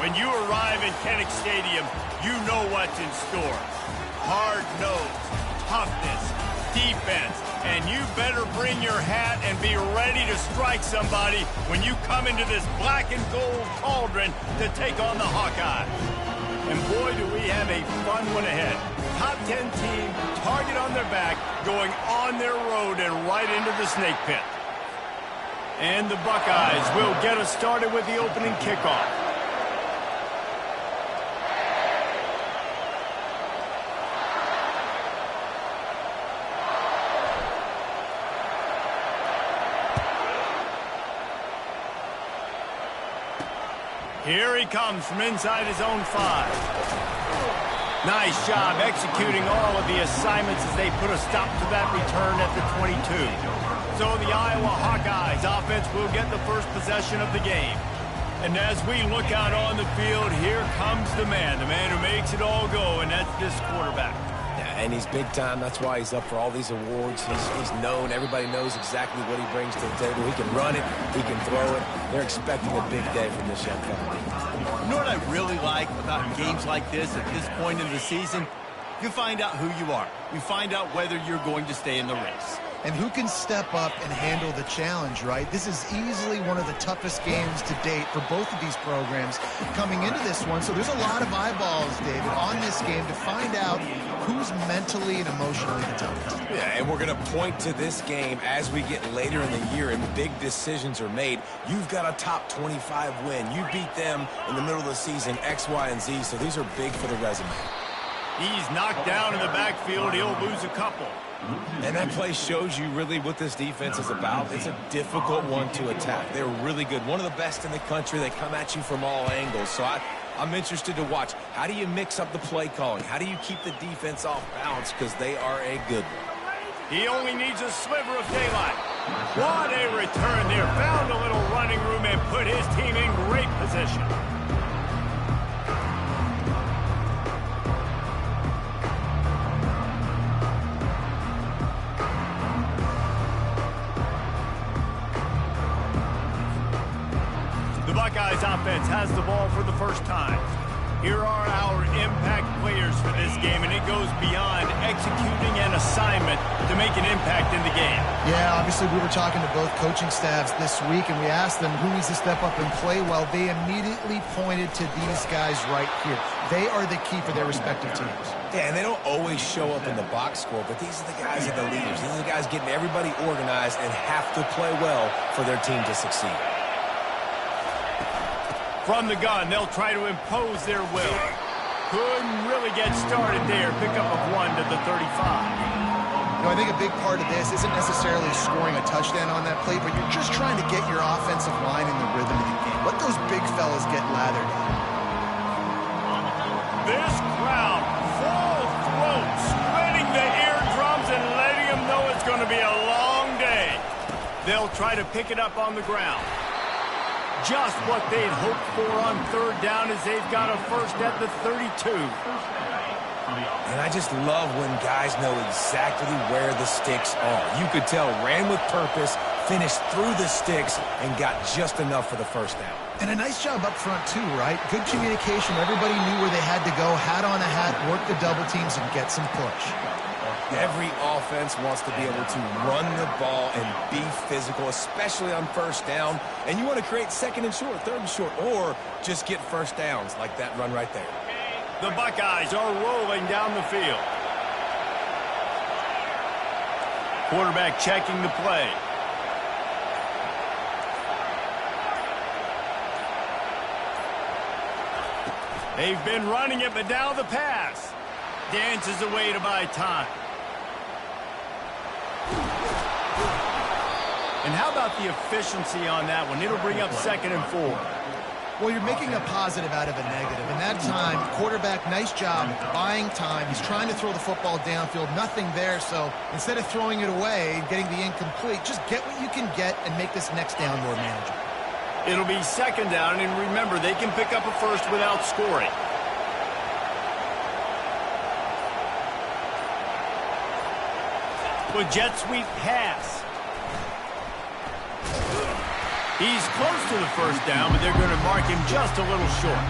When you arrive in Kinnick Stadium, you know what's in store. Hard nose, toughness, defense, and you better bring your hat and be ready to strike somebody when you come into this black and gold cauldron to take on the Hawkeyes. And boy, do we have a fun one ahead. Top 10 team, target on their back, going on their road and right into the snake pit. And the Buckeyes will get us started with the opening kickoff. Here he comes from inside his own 5. Nice job executing all of the assignments as they put a stop to that return at the 22. So the Iowa Hawkeyes offense will get the first possession of the game. And as we look out on the field, here comes the man who makes it all go, and that's this quarterback. Yeah, and he's big time. That's why he's up for all these awards. He's known. Everybody knows exactly what he brings to the table. He can run it. He can throw it. They're expecting a big day from this young fella. You know what I really like about games like this at this point in the season? You find out who you are. You find out whether you're going to stay in the race. And who can step up and handle the challenge, right? This is easily one of the toughest games to date for both of these programs coming into this one. So there's a lot of eyeballs, David, on this game to find out who's mentally and emotionally the toughest. Yeah, and we're going to point to this game as we get later in the year and big decisions are made. You've got a top 25 win. You beat them in the middle of the season, X, Y, and Z, so these are big for the resume. He's knocked down in the backfield. He'll lose a couple. And that play shows you really what this defense is about. It's a difficult one to attack. They're really good. One of the best in the country. They come at you from all angles. So I'm interested to watch. How do you mix up the play calling? How do you keep the defense off balance? Because they are a good one. He only needs a sliver of daylight. What a return there. Found a little running room and put his team in great position. Buckeyes offense has the ball for the first time. Here are our impact players for this game, and it goes beyond executing an assignment to make an impact in the game. Yeah, obviously we were talking to both coaching staffs this week, and we asked them who needs to step up and play well. They immediately pointed to these guys right here. They are the key for their respective teams. Yeah, and they don't always show up in the box score, but these are the guys that are the leaders. These are the guys getting everybody organized and have to play well for their team to succeed. From the gun, they'll try to impose their will. Couldn't really get started there. Pickup of 1 to the 35. You know, I think a big part of this isn't necessarily scoring a touchdown on that play, but you're just trying to get your offensive line in the rhythm of the game. Let those big fellas get lathered in. This crowd, full throat, spreading the eardrums and letting them know it's going to be a long day. They'll try to pick it up on the ground. Just what they'd hoped for on third down as they've got a first at the 32. And I just love when guys know exactly where the sticks are. You could tell ran with purpose, finished through the sticks, and got just enough for the first down. And a nice job up front, too, right? Good communication. Everybody knew where they had to go, hat on a hat, work the double teams, and get some push. Every offense wants to be able to run the ball and be physical, especially on first down. And you want to create second and short, third and short, or just get first downs like that run right there. The Buckeyes are rolling down the field. Quarterback checking the play. They've been running it, but now the pass. Dances away to buy time. And how about the efficiency on that one? It'll bring up 2nd and 4. Well, you're making a positive out of a negative. And that time, quarterback, nice job buying time. He's trying to throw the football downfield. Nothing there. So instead of throwing it away and getting the incomplete, just get what you can get and make this next down more manageable. It'll be 2nd down. And remember, they can pick up a first without scoring. With jet sweep pass. He's close to the first down, but they're going to mark him just a little short.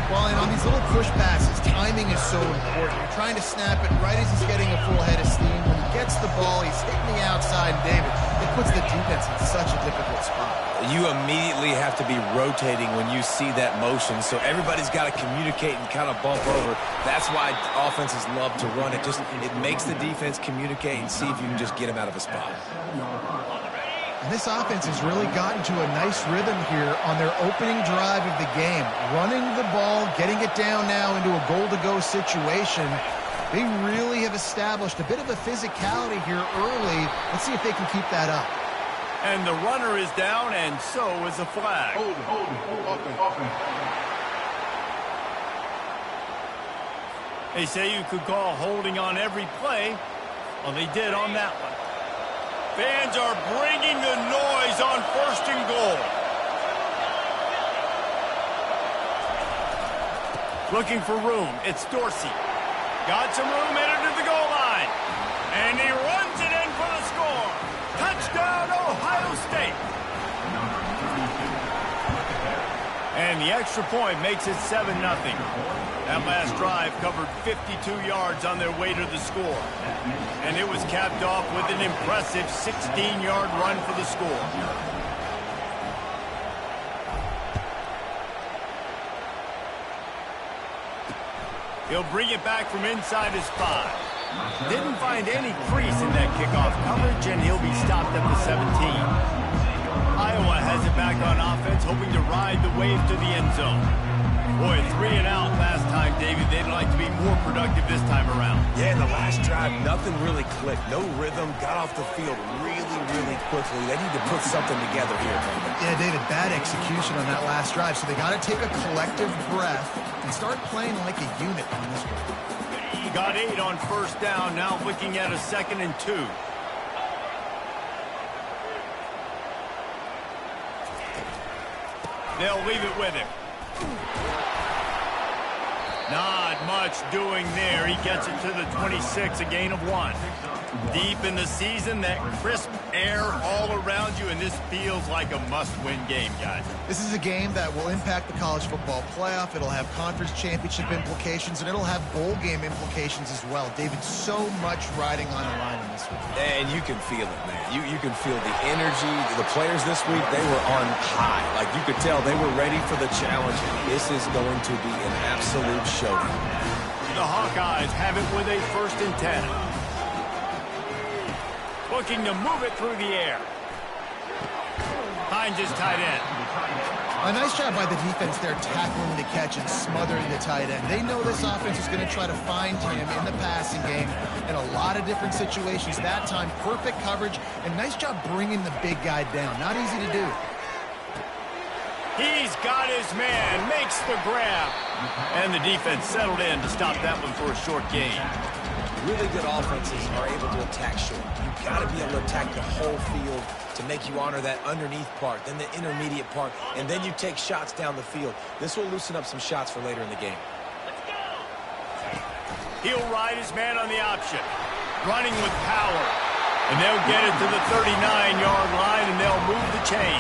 Well, and on these little push passes, timing is so important. You're trying to snap it right as he's getting a full head of steam. When he gets the ball, he's hitting the outside, David. It puts the defense in such a difficult spot. You immediately have to be rotating when you see that motion, so everybody's got to communicate and kind of bump over. That's why offenses love to run it. It makes the defense communicate and see if you can just get him out of a spot. And this offense has really gotten to a nice rhythm here on their opening drive of the game. Running the ball, getting it down now into a goal-to-go situation. They really have established a bit of a physicality here early. Let's see if they can keep that up. And the runner is down, and so is a flag. They say you could call holding on every play. Well, they did on that one. Fans are bringing the noise on 1st and goal. Looking for room. It's Dorsey. Got some room headed to the goal line. And he runs it in for the score. Touchdown, Ohio State. And the extra point makes it 7-0. That last drive covered 52 yards on their way to the score. And it was capped off with an impressive 16-yard run for the score. He'll bring it back from inside his 5. Didn't find any crease in that kickoff coverage, and he'll be stopped at the 17. Iowa has it back on offense, hoping to ride the wave to the end zone. Boy, 3 and out last time, David. They'd like to be more productive this time around. Yeah, in the last drive, nothing really clicked. No rhythm, got off the field really quickly. They need to put something together here. Yeah, David, bad execution on that last drive. So they got to take a collective breath and start playing like a unit on this one. He got 8 on 1st down, now looking at a 2nd and 2. They'll leave it with him. Not much doing there. He gets it to the 26, a gain of 1. Deep in the season, that crisp air all around you, and this feels like a must-win game, guys. This is a game that will impact the college football playoff. It'll have conference championship implications, and it'll have bowl game implications as well. David, so much riding on the line in this one. And you can feel it, man. You can feel the energy. The players this week, they were on high. Like, you could tell they were ready for the challenge. This is going to be an absolute showdown. The Hawkeyes have it with a 1st and 10. Looking to move it through the air. Finds his tight end. A nice job by the defense there tackling the catch and smothering the tight end. They know this offense is going to try to find him in the passing game in a lot of different situations. That time, perfect coverage, and nice job bringing the big guy down. Not easy to do. He's got his man, makes the grab. And the defense settled in to stop that one for a short gain. Really good offenses are able to attack short. You've got to be able to attack the whole field to make you honor that underneath part, then the intermediate part, and then you take shots down the field. This will loosen up some shots for later in the game. He'll ride his man on the option. Running with power. And they'll get it to the 39-yard line, and they'll move the chain.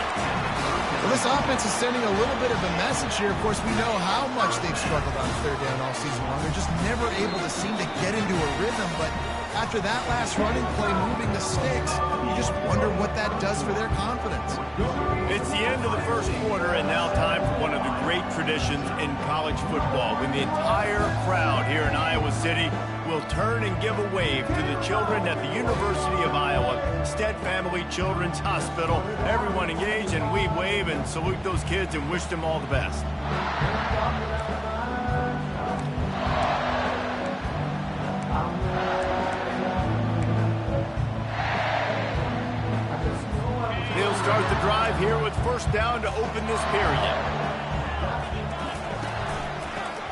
Well, this offense is sending a little bit of a message here. Of course, we know how much they've struggled on 3rd down all season long. They're just never able to seem to get into a rhythm. But after that last running play, moving the sticks, you just wonder what that does for their confidence. It's the end of the 1st quarter, and now time for one of the great traditions in college football, when the entire crowd here in Iowa City will turn and give a wave to the children at the University of Iowa, Stead Family Children's Hospital. Everyone engage, and we wave and salute those kids and wish them all the best. They'll start the drive here with 1st down to open this period.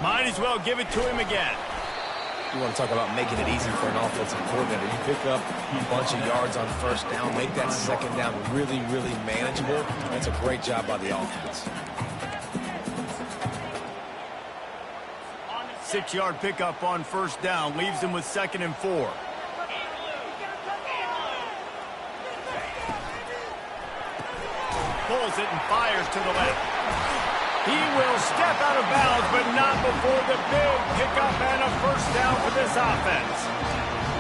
Might as well give it to him again. You want to talk about making it easy for an offensive coordinator. You pick up a bunch of yards on 1st down, make that 2nd down really manageable. That's a great job by the offense. 6-yard pickup on 1st down, leaves him with 2nd and 4. Pulls it and fires to the left. He will step out of bounds, but not before the big pickup and a first down for this offense.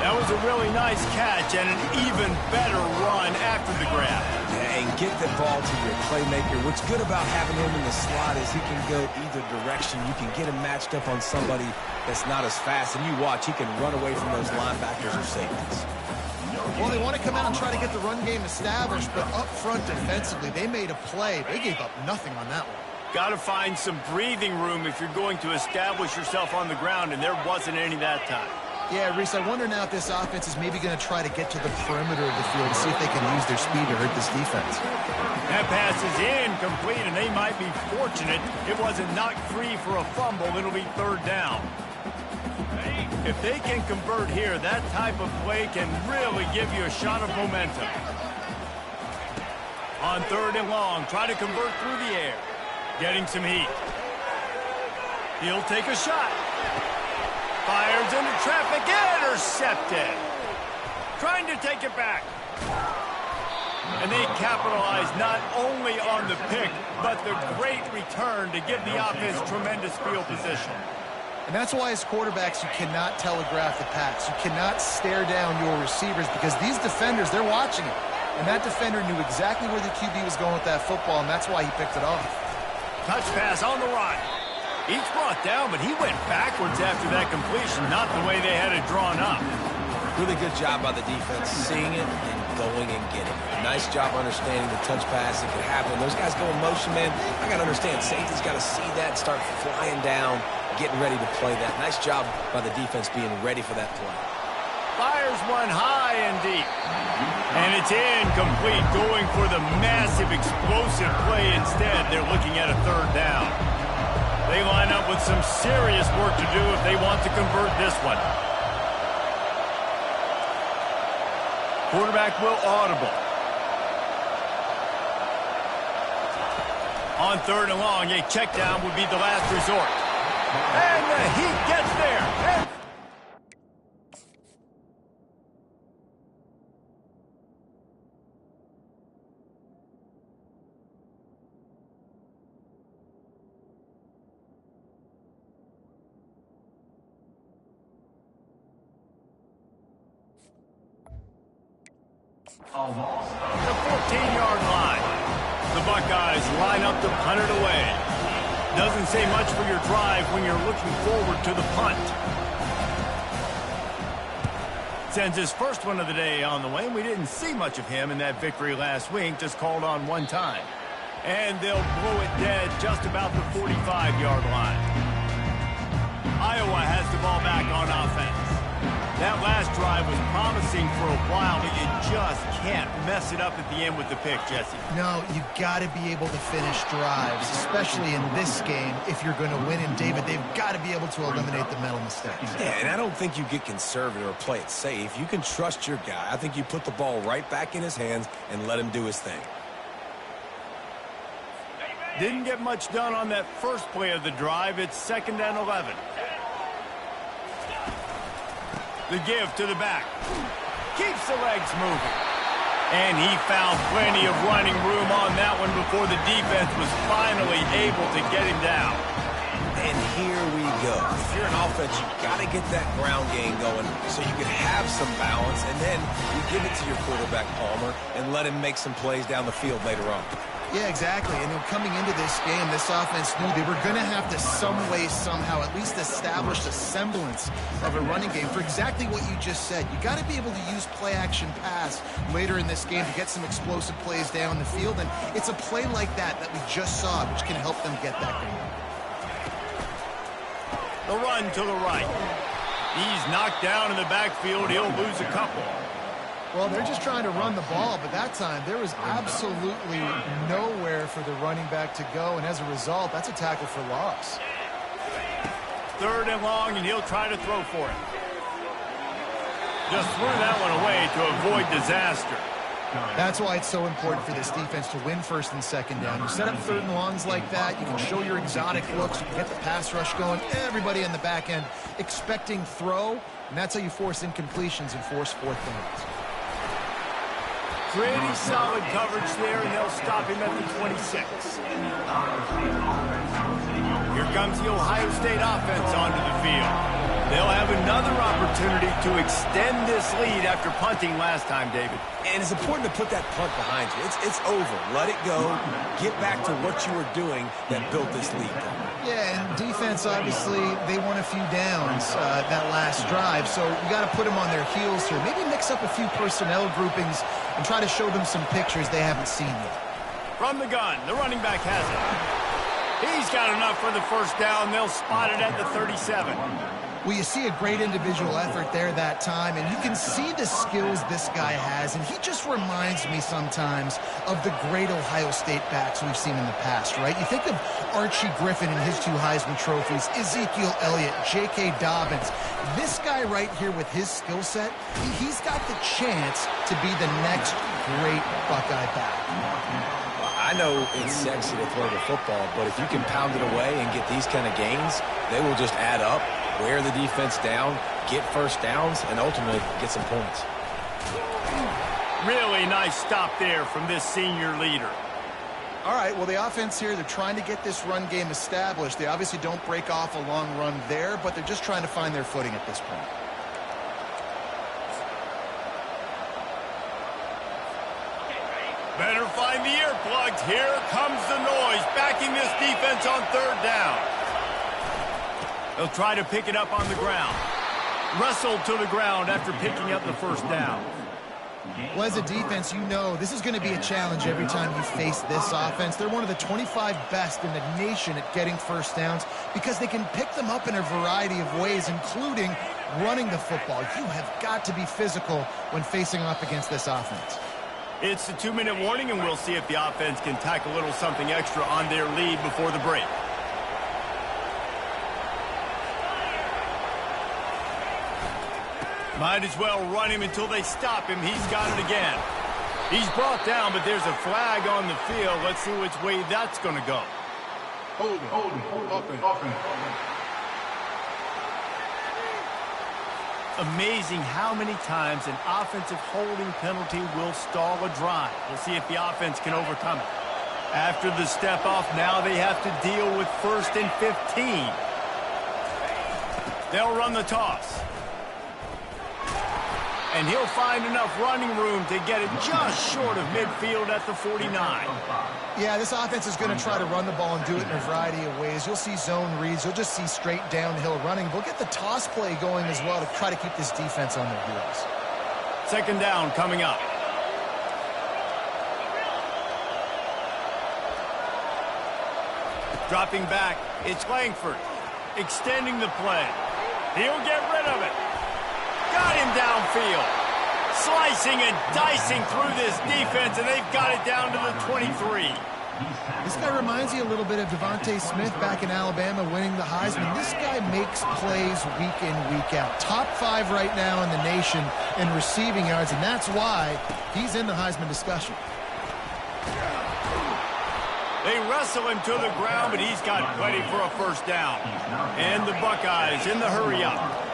That was a really nice catch and an even better run after the grab. Yeah, and get the ball to your playmaker. What's good about having him in the slot is he can go either direction. You can get him matched up on somebody that's not as fast, and you watch, he can run away from those linebackers or safeties. Well, they want to come out and try to get the run game established, but up front defensively, they made a play. They gave up nothing on that one. Got to find some breathing room if you're going to establish yourself on the ground, and there wasn't any that time. Yeah, Reese, I wonder now if this offense is maybe going to try to get to the perimeter of the field to see if they can use their speed to hurt this defense. That pass is incomplete, and they might be fortunate it wasn't knocked free for a fumble. It'll be third down. If they can convert here, that type of play can really give you a shot of momentum. On third and long, try to convert through the air. Getting some heat. He'll take a shot. Fires into traffic, intercepted. Trying to take it back. And they capitalize not only on the pick, but the great return to give the offense tremendous field position. And that's why as quarterbacks, you cannot telegraph the pass. You cannot stare down your receivers because these defenders, they're watching it. And that defender knew exactly where the QB was going with that football, and that's why he picked it off. Touch pass on the run. He's brought down, but he went backwards after that completion, not the way they had it drawn up. Really good job by the defense, seeing it and going and getting it. Nice job understanding the touch pass that could happen. Those guys go in motion, man. I got to understand, safety's got to see that, start flying down, getting ready to play that. Nice job by the defense being ready for that play. Fires one high and deep. And it's incomplete, going for the massive explosive play instead. They're looking at a third down. They line up with some serious work to do if they want to convert this one. Quarterback will audible. On third and long, a check down would be the last resort. And the heat gets there. The 14-yard line. The Buckeyes line up to punt it away. Doesn't say much for your drive when you're looking forward to the punt. Sends his first one of the day on the way. We didn't see much of him in that victory last week, just called on one time. And they'll blow it dead just about the 45-yard line. Iowa has the ball back on offense. That last drive was promising for a while, but you just can't mess it up at the end with the pick, Jesse. No, you got to be able to finish drives, especially in this game. If you're going to win, and David, they've got to be able to eliminate the mental mistakes. Yeah, and I don't think you get conservative or play it safe. You can trust your guy. I think you put the ball right back in his hands and let him do his thing. Didn't get much done on that first play of the drive. It's 2nd and 11. The give to the back. Keeps the legs moving. And he found plenty of running room on that one before the defense was finally able to get him down. And here we go. If you're an offense, you've got to get that ground game going so you can have some balance, and then you give it to your quarterback, Palmer, and let him make some plays down the field later on. Yeah, exactly. And coming into this game, this offense knew they were going to have to some way, somehow, at least establish a semblance of a running game for exactly what you just said. You got to be able to use play-action pass later in this game to get some explosive plays down the field. And it's a play like that we just saw, which can help them get that going. The run to the right. He's knocked down in the backfield. He'll lose a couple. Well, they're just trying to run the ball, but that time there was absolutely nowhere for the running back to go, and as a result, that's a tackle for loss. 3rd and long, and he'll try to throw for it. Just threw that one away to avoid disaster. That's why it's so important for this defense to win 1st and 2nd down. You set up 3rd and longs like that, you can show your exotic looks, you can get the pass rush going, everybody on the back end expecting throw, and that's how you force incompletions and force 4th downs. Pretty solid coverage there, and they'll stop him at the 26. Here comes the Ohio State offense onto the field. They'll have another opportunity to extend this lead after punting last time, David. And it's important to put that punt behind you. It's over. Let it go. Get back to what you were doing that built this lead. Yeah, and defense, obviously, they won a few downs that last drive, so you got to put them on their heels here. Maybe mix up a few personnel groupings and try to show them some pictures they haven't seen yet. From the gun, the running back has it. He's got enough for the first down. They'll spot it at the 37. Well, you see a great individual effort there that time, and you can see the skills this guy has, and he just reminds me sometimes of the great Ohio State backs we've seen in the past, right? You think of Archie Griffin and his 2 Heisman trophies, Ezekiel Elliott, J.K. Dobbins. This guy right here with his skill set, he's got the chance to be the next great Buckeye back. I know it's sexy to throw the football, but if you can pound it away and get these kind of gains, they will just add up, wear the defense down, get first downs, and ultimately get some points. Really nice stop there from this senior leader. All right, well, the offense here, they're trying to get this run game established. They obviously don't break off a long run there, but they're just trying to find their footing at this point. Better find the earplugs. Here comes the noise, backing this defense on 3rd down. They'll try to pick it up on the ground. Wrestled to the ground after picking up the first down. Well, as a defense, you know this is going to be a challenge every time you face this offense. They're one of the 25 best in the nation at getting first downs because they can pick them up in a variety of ways, including running the football. You have got to be physical when facing off against this offense. It's the 2-minute warning, and we'll see if the offense can tack a little something extra on their lead before the break. Might as well run him until they stop him. He's got it again. He's brought down, but there's a flag on the field. Let's see which way that's going to go. Hold it. Amazing how many times an offensive holding penalty will stall a drive. We'll see if the offense can overcome it. After the step off, now they have to deal with 1st and 15. They'll run the toss. And he'll find enough running room to get it just short of midfield at the 49. Yeah, this offense is going to try to run the ball and do it in a variety of ways. You'll see zone reads. You'll just see straight downhill running. They'll get the toss play going as well to try to keep this defense on their heels. 2nd down coming up. Dropping back, it's Langford. Extending the play. He'll get rid of it. Got him downfield. Slicing and dicing through this defense, and they've got it down to the 23. This guy reminds you a little bit of Devontae Smith back in Alabama winning the Heisman. This guy makes plays week in, week out. Top 5 right now in the nation in receiving yards, and that's why he's in the Heisman discussion. They wrestle him to the ground, but he's got plenty for a first down. And the Buckeyes in the hurry-up.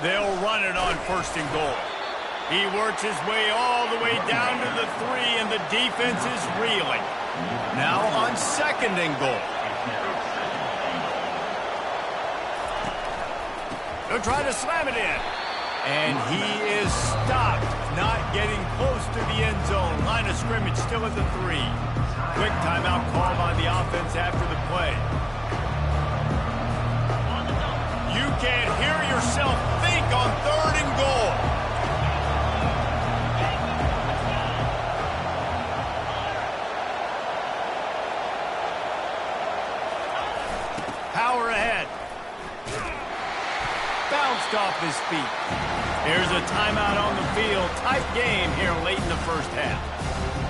They'll run it on 1st and goal. He works his way all the way down to the 3, and the defense is reeling. Now on 2nd and goal. They'll try to slam it in. And he is stopped, not getting close to the end zone. Line of scrimmage still at the 3. Quick timeout call by the offense after the play. You can't hear yourself think on 3rd and goal. Power ahead. Bounced off his feet. Here's a timeout on the field. Tight game here late in the 1st half.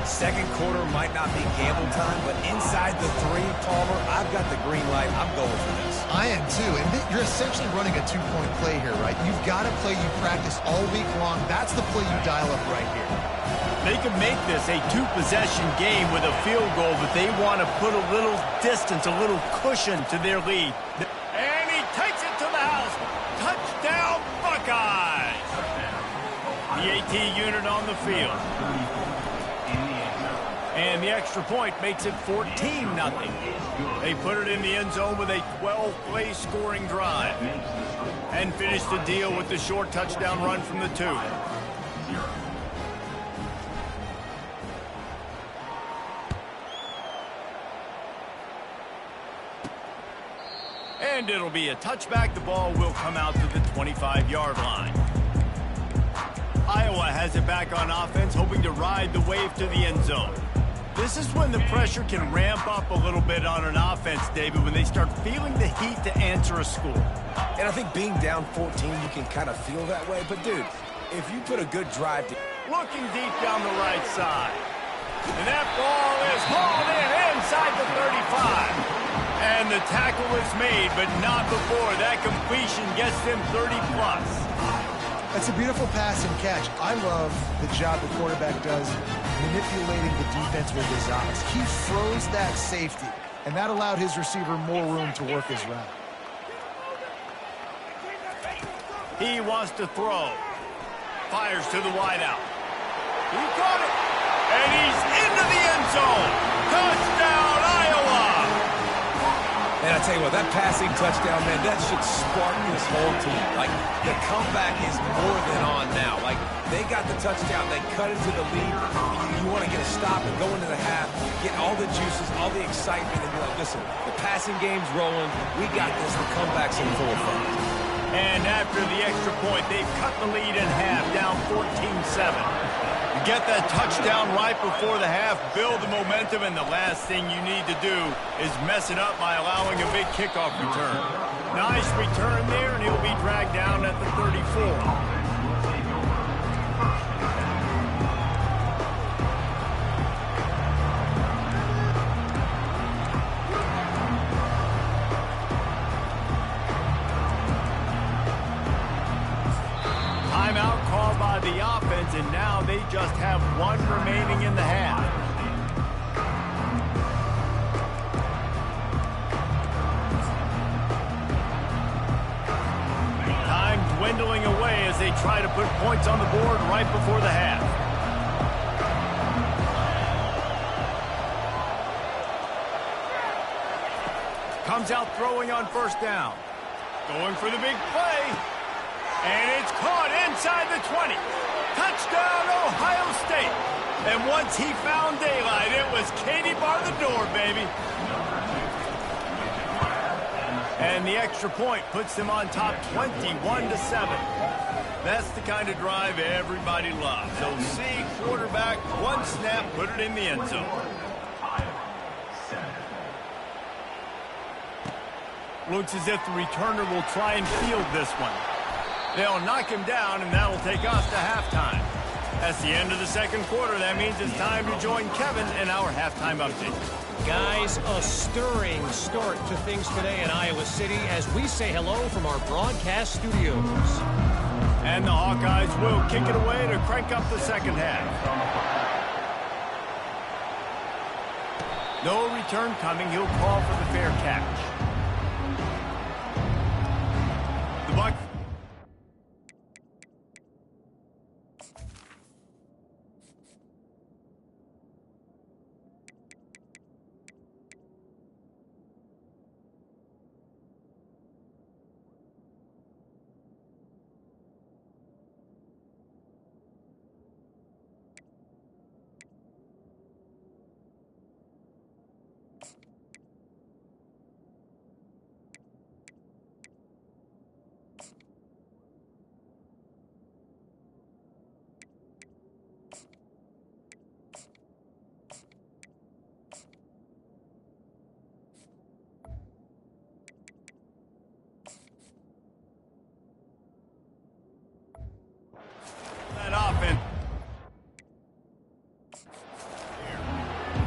2nd quarter might not be gamble time, but inside the 3, Palmer, I've got the green light. I'm going for this. I am too, and you're essentially running a 2-point play here, right? You've got a play you practice all week long. That's the play you dial up right here. They can make this a 2-possession game with a field goal, but they want to put a little distance, a little cushion to their lead. And he takes it to the house. Touchdown, Buckeyes! the AT unit on the field. And the extra point makes it 14-0. They put it in the end zone with a 12-play scoring drive. And finish the deal with the short touchdown run from the 2. And it'll be a touchback. The ball will come out to the 25-yard line. Iowa has it back on offense, hoping to ride the wave to the end zone. This is when the pressure can ramp up a little bit on an offense, David, when they start feeling the heat to answer a score. And I think being down 14, you can kind of feel that way. But, dude, if you put a good drive to... Looking deep down the right side. And that ball is hauled in inside the 35. And the tackle is made, but not before that completion gets them 30-plus. That's a beautiful pass and catch. I love the job the quarterback does manipulating the defense with his eyes. He froze that safety, and that allowed his receiver more room to work his route. He wants to throw. Fires to the wideout. He caught it. And he's into the end zone. Touchdown, Iowa! And I tell you what, that passing touchdown, man, that should spark this whole team. Like, the comeback is more than on now. Like, they got the touchdown. They cut into the lead. You want to get a stop and go into the half, get all the juices, all the excitement, and be like, listen, the passing game's rolling. We got this. The comeback's in full effect. And after the extra point, they've cut the lead in half, down 14-7. You get that touchdown right before the half, build the momentum, and the last thing you need to do is mess it up by allowing a big kickoff return. Nice return there, and he'll be dragged down at the 34. Timeout called by the offense, and now they just have one remaining in the half. Time dwindling away as they try to put points on the board right before the half. Comes out throwing on first down. Going for the big play. And it's caught inside the 20. Touchdown, Ohio State. And once he found daylight, it was Katie bar the door, baby. And the extra point puts them on top 21-7. That's the kind of drive everybody loves. So see, quarterback, one snap, put it in the end zone. Looks as if the returner will try and field this one. They'll knock him down, and that will take us to halftime. That's the end of the second quarter. That means it's time to join Kevin in our halftime update. Guys, a stirring start to things today in Iowa City as we say hello from our broadcast studios. And the Hawkeyes will kick it away to crank up the second half. No return coming. He'll call for the fair catch. The Buck.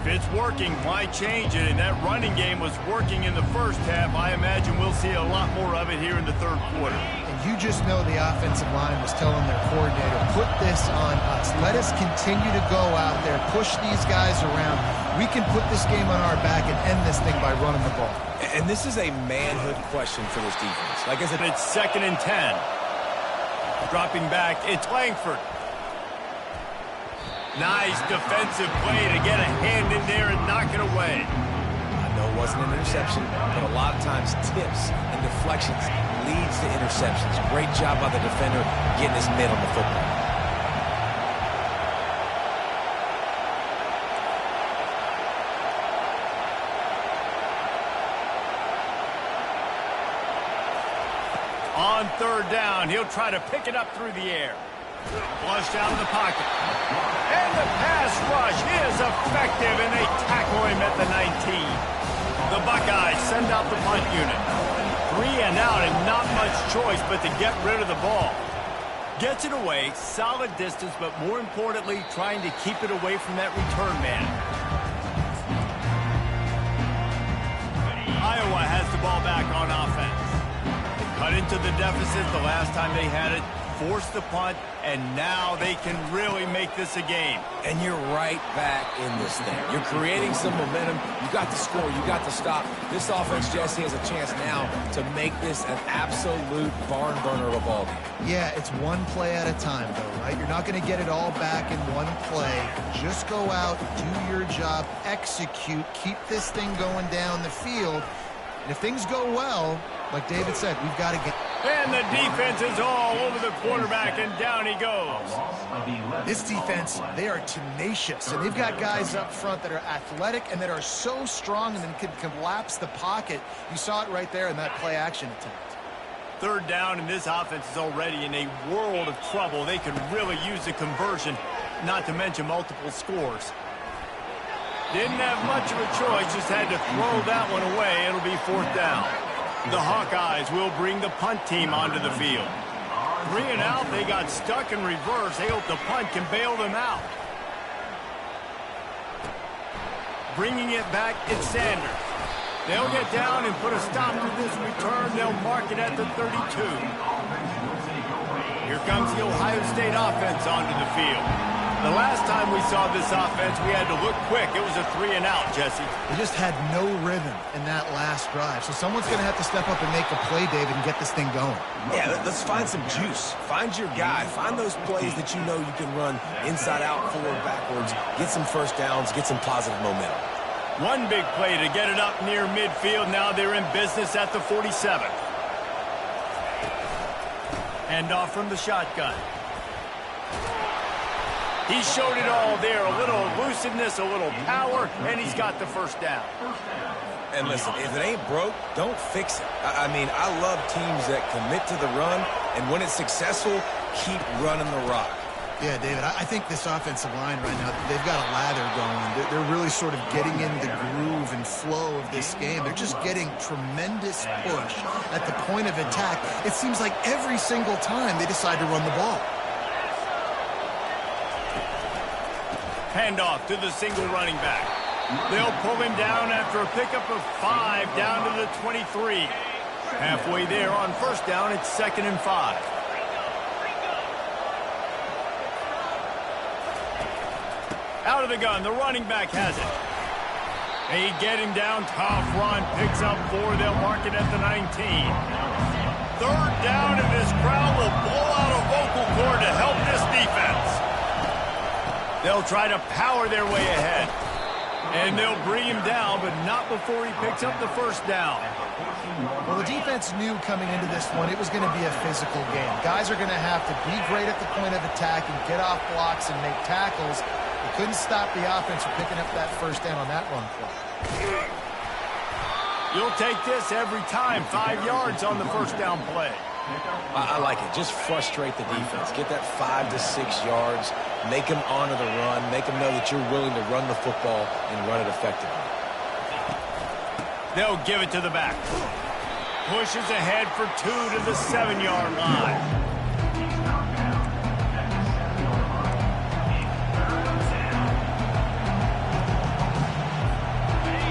If it's working, why change it? And that running game was working in the first half. I imagine we'll see a lot more of it here in the third quarter. And you just know the offensive line was telling their coordinator, put this on us. Let us continue to go out there, push these guys around. We can put this game on our back and end this thing by running the ball. And this is a manhood question for this defense. Like I said, it's 2nd and 10. Dropping back, it's Langford. Nice defensive play to get a hand in there and knock it away. I know it wasn't an interception, but a lot of times tips and deflections leads to interceptions. Great job by the defender getting his mitt on the football. On third down, he'll try to pick it up through the air. Flushed out of the pocket. And the pass rush is effective, and they tackle him at the 19. The Buckeyes send out the punt unit. 3 and out, and not much choice but to get rid of the ball. Gets it away, solid distance, but more importantly, trying to keep it away from that return man. Iowa has the ball back on offense. Cut into the deficit the last time they had it. Forced the punt, and now they can really make this a game. And you're right back in this thing. You're creating some momentum. You got the score. You got the stop. This offense, Jesse, has a chance now to make this an absolute barn burner of a ball game. Yeah, it's one play at a time, though, right? You're not going to get it all back in one play. Just go out, do your job, execute, keep this thing going down the field. And if things go well, like David said, we've got to get... And the defense is all over the quarterback, and down he goes. This defense, they are tenacious, and they've got guys up front that are athletic and that are so strong and then can collapse the pocket. You saw it right there in that play-action attempt. Third down, and this offense is already in a world of trouble. They can really use a conversion, not to mention multiple scores. Didn't have much of a choice, just had to throw that one away. It'll be fourth down. The Hawkeyes will bring the punt team onto the field. 3 and out, they got stuck in reverse. They hope the punt can bail them out. Bringing it back, it's Sanders. They'll get down and put a stop to this return. They'll mark it at the 32. Here comes the Ohio State offense onto the field. The last time we saw this offense, we had to look quick. It was a 3 and out, Jesse. They just had no rhythm in that last drive. So someone's going to have to step up and make a play, David, and get this thing going. Yeah, let's find some juice. Find your guy. Find those plays that you know you can run inside out, forward, backwards. Get some first downs. Get some positive momentum. One big play to get it up near midfield. Now they're in business at the 47. Handoff from the shotgun. He showed it all there. A little elusiveness, a little power, and he's got the first down. And listen, if it ain't broke, don't fix it. I mean, I love teams that commit to the run, and when it's successful, keep running the rock. Yeah, David, I think this offensive line right now, they've got a lather going. They're really sort of getting in the groove and flow of this game. They're just getting tremendous push at the point of attack. It seems like every single time they decide to run the ball. Handoff to the single running back. They'll pull him down after a pickup of 5 down to the 23. Halfway there on first down, it's 2nd and 5. Out of the gun, the running back has it. They get him down, tough run, picks up 4, they'll mark it at the 19. Third down, and this crowd will blow out a vocal cord to help this defense. They'll try to power their way ahead. And they'll bring him down, but not before he picks up the first down. Well, the defense knew coming into this one it was going to be a physical game. Guys are going to have to be great at the point of attack and get off blocks and make tackles. They couldn't stop the offense from picking up that first down on that run play. You'll take this every time. 5 yards on the first down play. I like it. Just frustrate the defense. Get that 5 to 6 yards. Make them honor the run. Make them know that you're willing to run the football and run it effectively. They'll give it to the back. Pushes ahead for 2 to the 7-yard line.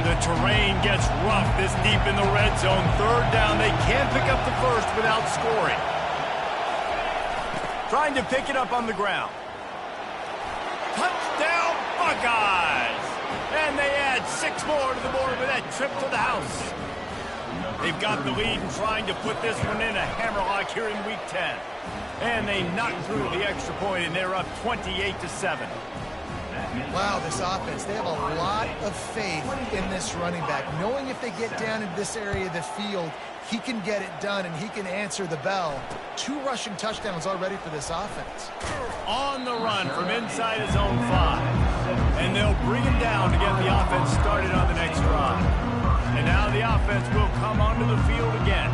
The terrain gets rough this deep in the red zone. Third down, they can't pick up the first without scoring. Trying to pick it up on the ground. Touchdown, Buckeyes! And they add 6 more to the board with that trip to the house. They've got the lead and trying to put this one in a hammerlock here in Week 10. And they knock through the extra point, and they're up 28-7. Wow, this offense, they have a lot of faith in this running back, knowing if they get down into this area of the field, he can get it done and he can answer the bell. 2 rushing touchdowns already for this offense. On the run from inside his own 5. And they'll bring him down to get the offense started on the next drive. And now the offense will come onto the field again.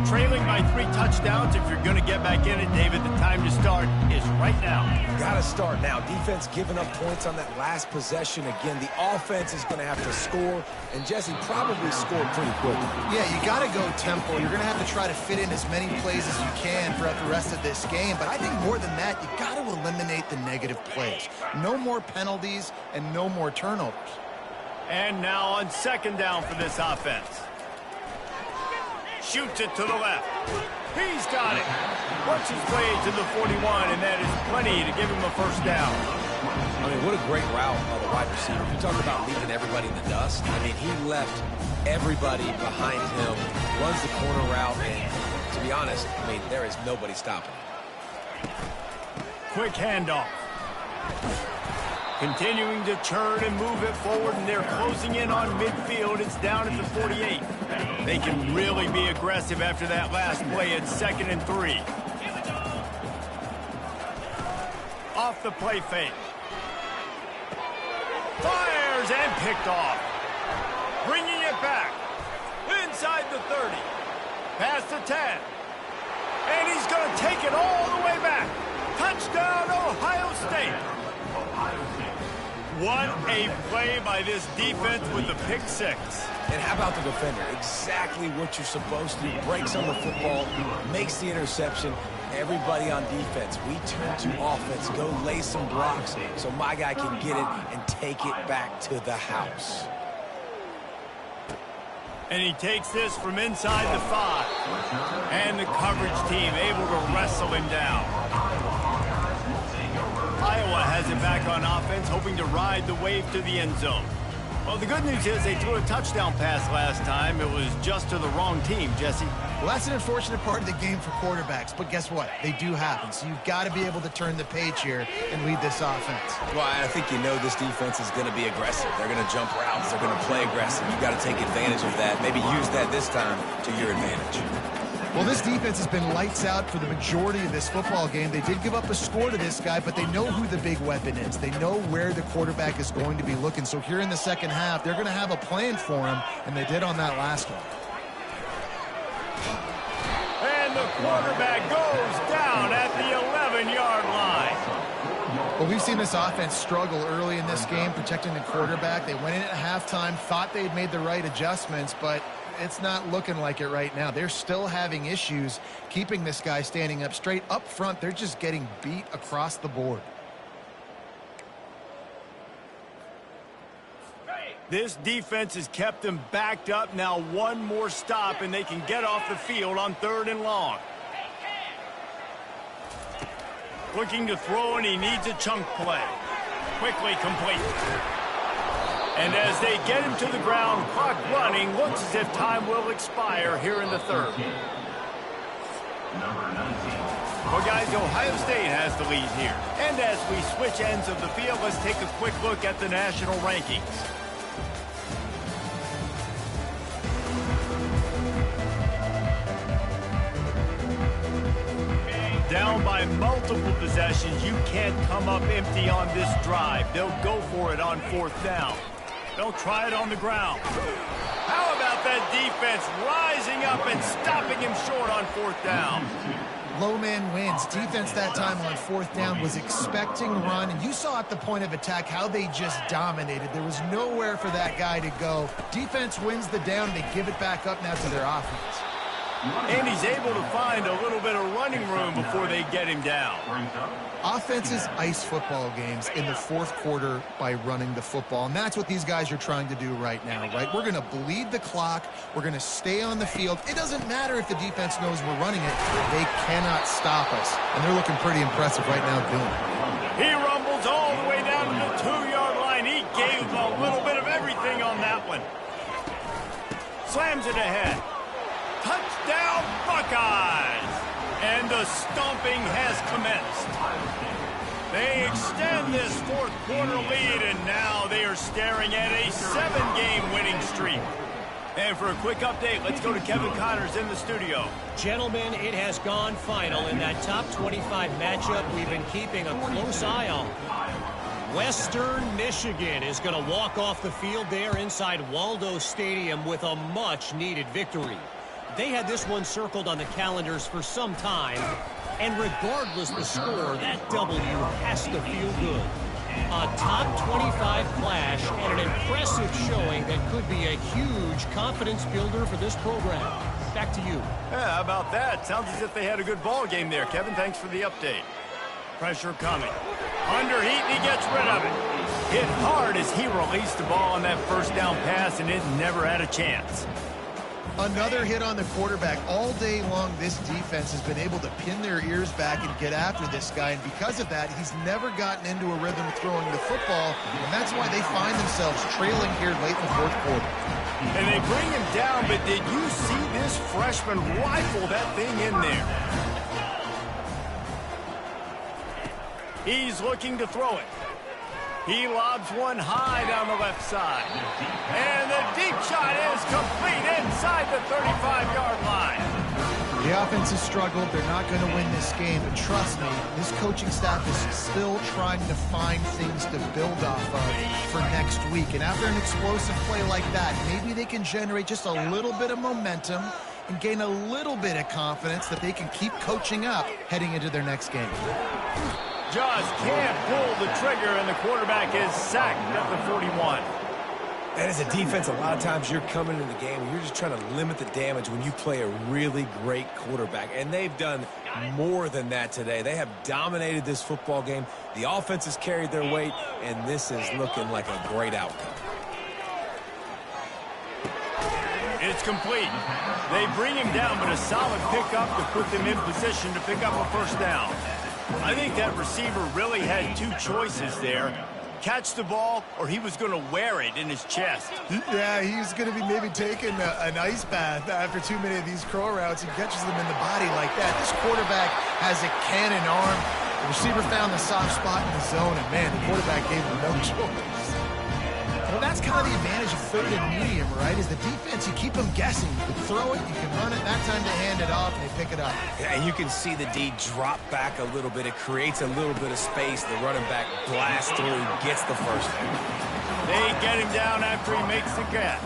Trailing by 3 touchdowns. If you're going to get back in it, David, the time to start is right now. Got to start now. Defense giving up points on that last possession. Again, the offense is going to have to score, and Jesse probably scored pretty quickly. Yeah, you got to go tempo. You're going to have to try to fit in as many plays as you can throughout the rest of this game. But I think more than that, you got to eliminate the negative plays. No more penalties and no more turnovers. And now on 2nd down for this offense. Shoots it to the left. He's got it. Works his way to the 41, and that is plenty to give him a 1st down. I mean, what a great route by the wide receiver. You talk about leaving everybody in the dust. I mean, he left everybody behind him, runs the corner route, and to be honest, I mean, there is nobody stopping him. Quick handoff. Continuing to churn and move it forward, and they're closing in on midfield. It's down at the 48. They can really be aggressive after that last play at 2nd and 3. Off the play fake. Fires and picked off. Bringing it back. Inside the 30. Past the 10. And he's going to take it all the way back. Touchdown, Ohio State. What a play by this defense with the pick 6. And how about the defender? Exactly what you're supposed to do. Breaks on the football, makes the interception. Everybody on defense, we turn to offense. Go lay some blocks so my guy can get it and take it back to the house. And he takes this from inside the 5. And the coverage team able to wrestle him down. Iowa has it back on offense, hoping to ride the wave to the end zone. Well, the good news is they threw a touchdown pass last time. It was just to the wrong team, Jesse. Well, that's an unfortunate part of the game for quarterbacks, but guess what? They do happen, so you've got to be able to turn the page here and lead this offense. Well, I think you know this defense is going to be aggressive. They're going to jump routes. They're going to play aggressive. You've got to take advantage of that. Maybe use that this time to your advantage. Well, this defense has been lights out for the majority of this football game. They did give up a score to this guy, but they know who the big weapon is. They know where the quarterback is going to be looking. So here in the 2nd half, they're going to have a plan for him, and they did on that last one. And the quarterback goes down at the 11-yard line. Well, we've seen this offense struggle early in this game, protecting the quarterback. They went in at halftime, thought they'd made the right adjustments, but it's not looking like it right now. They're still having issues keeping this guy standing up straight. Up front, they're just getting beat across the board. This defense has kept them backed up. Now one more stop, and they can get off the field on 3rd and long. Looking to throw, and he needs a chunk play. Quickly complete. And as they get him to the ground, clock running, looks as if time will expire here in the 3rd. Well, guys, Ohio State has the lead here. And as we switch ends of the field, let's take a quick look at the national rankings. Down by multiple possessions, you can't come up empty on this drive. They'll go for it on 4th down. They'll try it on the ground. How about that defense rising up and stopping him short on 4th down? Low man wins. Defense that time on 4th down was expecting run, and you saw at the point of attack how they just dominated. There was nowhere for that guy to go. Defense wins the down. They give it back up now to their offense. And he's able to find a little bit of running room before they get him down. Offenses ice football games in the 4th quarter by running the football, and that's what these guys are trying to do right now, right? We're going to bleed the clock. We're going to stay on the field. It doesn't matter if the defense knows we're running it. They cannot stop us, and they're looking pretty impressive right now doing it. He rumbles all the way down to the 2-yard line. He gave a little bit of everything on that one. Slams it ahead. Touchdown, Buckeyes! And the stomping has commenced. They extend this fourth quarter lead, and now they are staring at a 7-game winning streak. And for a quick update, let's go to Kevin Connors in the studio. Gentlemen, it has gone final in that top 25 matchup we've been keeping a close eye on. Western Michigan is going to walk off the field there inside Waldo Stadium with a much-needed victory. They had this one circled on the calendars for some time, and regardless the score, that W has to feel good. A top 25 clash and an impressive showing that could be a huge confidence builder for this program. Back to you. Yeah, how about that? Sounds as if they had a good ball game there. Kevin, thanks for the update. Pressure coming. Under heat, and he gets rid of it. Hit hard as he released the ball on that first down pass, and it never had a chance. Another hit on the quarterback. All day long, this defense has been able to pin their ears back and get after this guy, and because of that, he's never gotten into a rhythm throwing the football, and that's why they find themselves trailing here late in the fourth quarter. And they bring him down, but did you see this freshman rifle that thing in there? He's looking to throw it. He lobs one high down the left side. And the deep shot is complete inside the 35-yard line. The offense has struggled. They're not going to win this game, but trust me, this coaching staff is still trying to find things to build off of for next week. And after an explosive play like that, maybe they can generate just a little bit of momentum and gain a little bit of confidence that they can keep coaching up heading into their next game. Just can't pull the trigger, and the quarterback is sacked at the 41. And as a defense, a lot of times you're coming into the game and you're just trying to limit the damage when you play a really great quarterback. And they've done more than that today. They have dominated this football game. The offense has carried their weight, and this is looking like a great outcome. It's complete. They bring him down, but a solid pickup to put them in position to pick up a first down. I think that receiver really had two choices there. Catch the ball, or he was going to wear it in his chest. Yeah, he's going to be maybe taking an ice bath after too many of these crow routes. He catches them in the body like that. This quarterback has a cannon arm. The receiver found the soft spot in the zone, and man, the quarterback gave him no choice. Well, that's kind of the advantage of third and medium, right? Is the defense, you keep them guessing. You can throw it, you can run it, that time to hand it off, and they pick it up. Yeah, and you can see the D drop back a little bit. It creates a little bit of space. The running back blasts through, gets the first down. They get him down after he makes the catch.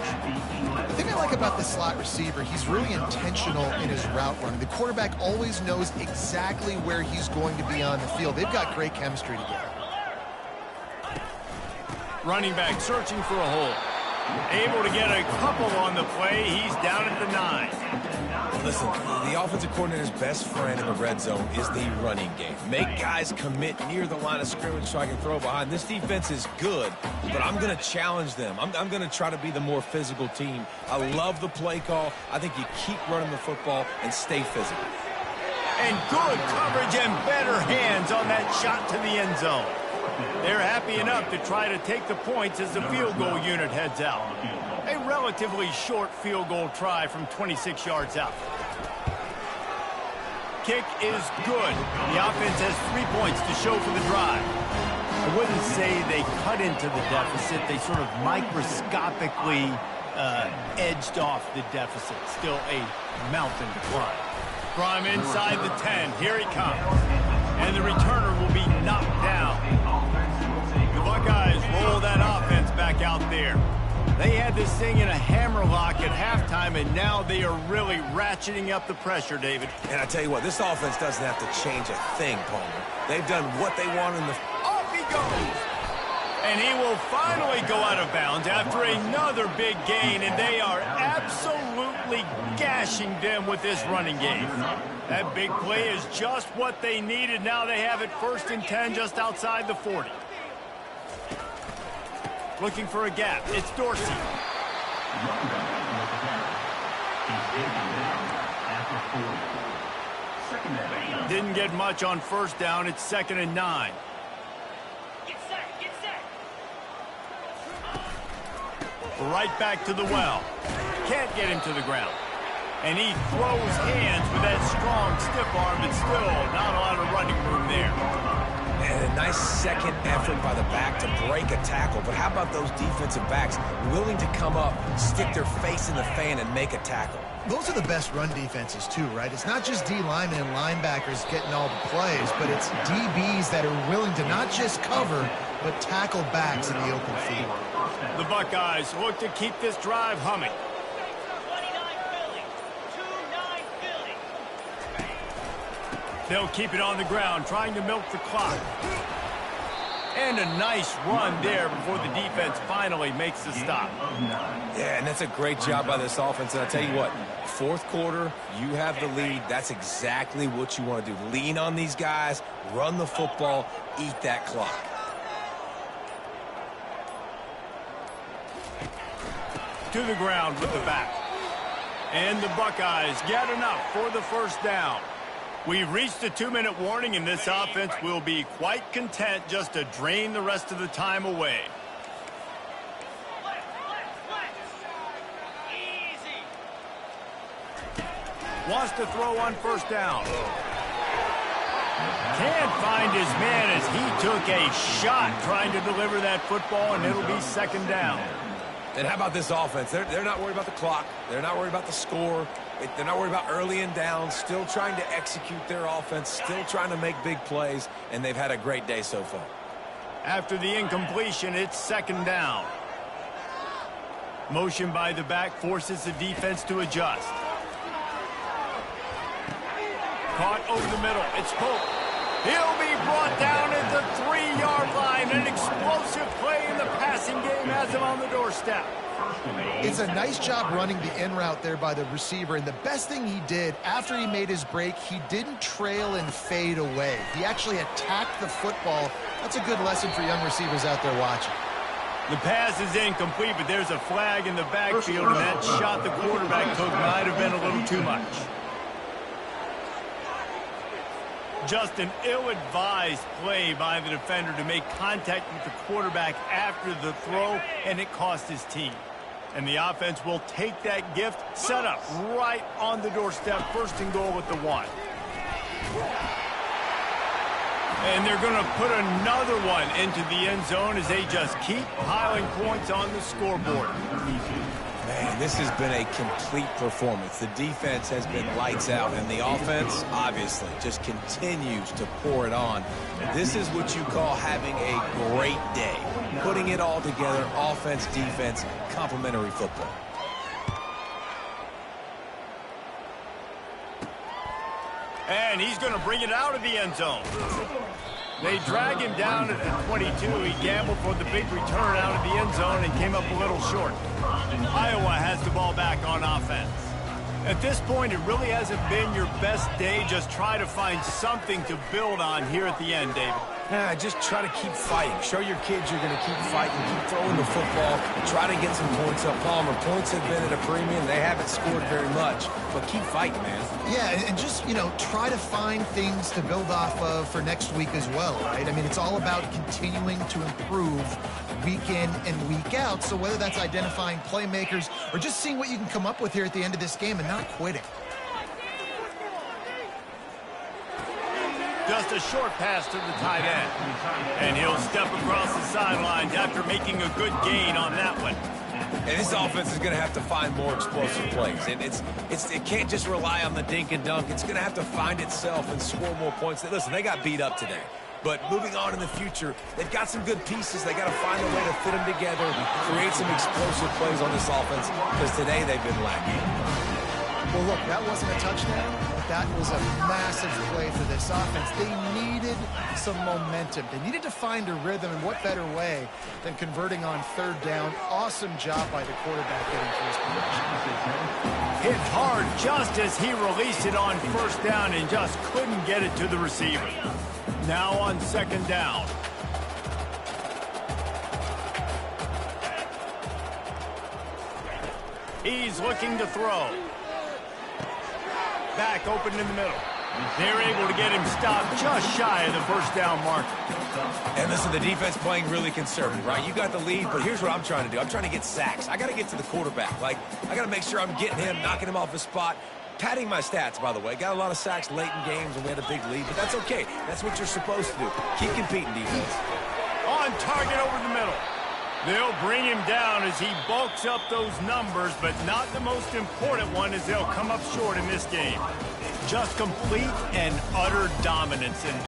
The thing I like about the slot receiver, he's really intentional in his route running. The quarterback always knows exactly where he's going to be on the field. They've got great chemistry together. Running back searching for a hole. Able to get a couple on the play. He's down at the 9. Listen, the offensive coordinator's best friend in the red zone is the running game. Make guys commit near the line of scrimmage so I can throw behind. This defense is good, but I'm going to challenge them. I'm going to try to be the more physical team. I love the play call. I think you keep running the football and stay physical. And good coverage and better hands on that shot to the end zone. They're happy enough to try to take the points as the field goal unit heads out. A relatively short field goal try from 26 yards out. Kick is good. The offense has 3 points to show for the drive. I wouldn't say they cut into the deficit. They sort of microscopically edged off the deficit. Still a mountain to climb. From inside the 10, here he comes. And the returner will be knocked down. The Buckeyes roll that offense back out there. They had this thing in a hammerlock at halftime, and now they are really ratcheting up the pressure, David. And I tell you what, this offense doesn't have to change a thing, Palmer. They've done what they want in the... Off he goes! And he will finally go out of bounds after another big gain, and they are absolutely gashing them with this running game. That big play is just what they needed. Now they have it 1st and 10 just outside the 40. Looking for a gap. It's Dorsey. Didn't get much on 1st down. It's 2nd and 9. Right back to the well. Can't get him to the ground. And he throws hands with that strong, stiff arm, but still not a lot of running room there. And a nice second effort by the back to break a tackle. But how about those defensive backs willing to come up, stick their face in the fan, and make a tackle? Those are the best run defenses too, right? It's not just D linemen and linebackers getting all the plays, but it's DBs that are willing to not just cover, but tackle backs in the open field. The Buckeyes look to keep this drive humming. They'll keep it on the ground, trying to milk the clock. And a nice run there before the defense finally makes the stop. Yeah, and that's a great job by this offense. And I tell you what, fourth quarter, you have the lead. That's exactly what you want to do. Lean on these guys, run the football, eat that clock. To the ground with the back. And the Buckeyes get enough for the first down. We've reached a 2-minute warning, and this offense will be quite content just to drain the rest of the time away. Wants to throw on first down. Can't find his man as he took a shot trying to deliver that football, and it'll be second down. And how about this offense? They're not worried about the clock. They're not worried about the score. They're not worried about early and down. Still trying to execute their offense. Still trying to make big plays. And they've had a great day so far. After the incompletion, it's second down. Motion by the back forces the defense to adjust. Caught over the middle. It's Pope. He'll be brought down at the 3-yard line. An explosive play in the passing game has him on the doorstep. It's a nice job running the in route there by the receiver, and the best thing he did after he made his break, he didn't trail and fade away. He actually attacked the football. That's a good lesson for young receivers out there watching. The pass is incomplete, but there's a flag in the backfield, and that shot the quarterback took might have been a little too much. Just an ill-advised play by the defender to make contact with the quarterback after the throw, and it cost his team. And the offense will take that gift, set up right on the doorstep, first and goal at the 1. And they're going to put another one into the end zone as they just keep piling points on the scoreboard. Man, this has been a complete performance. The defense has been lights out, and the offense, obviously, just continues to pour it on. This is what you call having a great day. Putting it all together, offense, defense, complementary football. And he's going to bring it out of the end zone. They drag him down at the 22. He gambled for the big return out of the end zone and came up a little short. Iowa has the ball back on offense. At this point, it really hasn't been your best day. Just try to find something to build on here at the end, David. Yeah, just try to keep fighting. Show your kids you're going to keep fighting, keep throwing the football, try to get some points up. Palmer, points have been at a premium. They haven't scored very much, but keep fighting, man. Yeah, and just, try to find things to build off of for next week as well, right? I mean, it's all about continuing to improve week in and week out. So whether that's identifying playmakers or just seeing what you can come up with here at the end of this game and not quitting. Just a short pass to the tight end. And he'll step across the sidelines after making a good gain on that one. And this offense is going to have to find more explosive plays. And it can't just rely on the dink and dunk. It's going to have to find itself and score more points. Listen, they got beat up today. But moving on in the future, they've got some good pieces. They got to find a way to fit them together, create some explosive plays on this offense, because today they've been lacking. Well, look, that wasn't a touchdown, but that was a massive play for this offense. They needed some momentum. They needed to find a rhythm, and what better way than converting on third down. Awesome job by the quarterback getting to his position. Hit hard just as he released it on first down and just couldn't get it to the receiver. Now on second down. He's looking to throw. Back open in the middle. They're able to get him stopped just shy of the first down mark. And listen, the defense playing really conservative, right? You got the lead, but here's what I'm trying to do. I'm trying to get sacks. I got to get to the quarterback. I got to make sure I'm getting him, knocking him off his spot, padding my stats, by the way. Got a lot of sacks late in games when we had a big lead, but that's okay. That's what you're supposed to do. Keep competing, defense. On target over the middle. They'll bring him down as he bulks up those numbers, but not the most important one, as they'll come up short in this game. Just complete and utter dominance in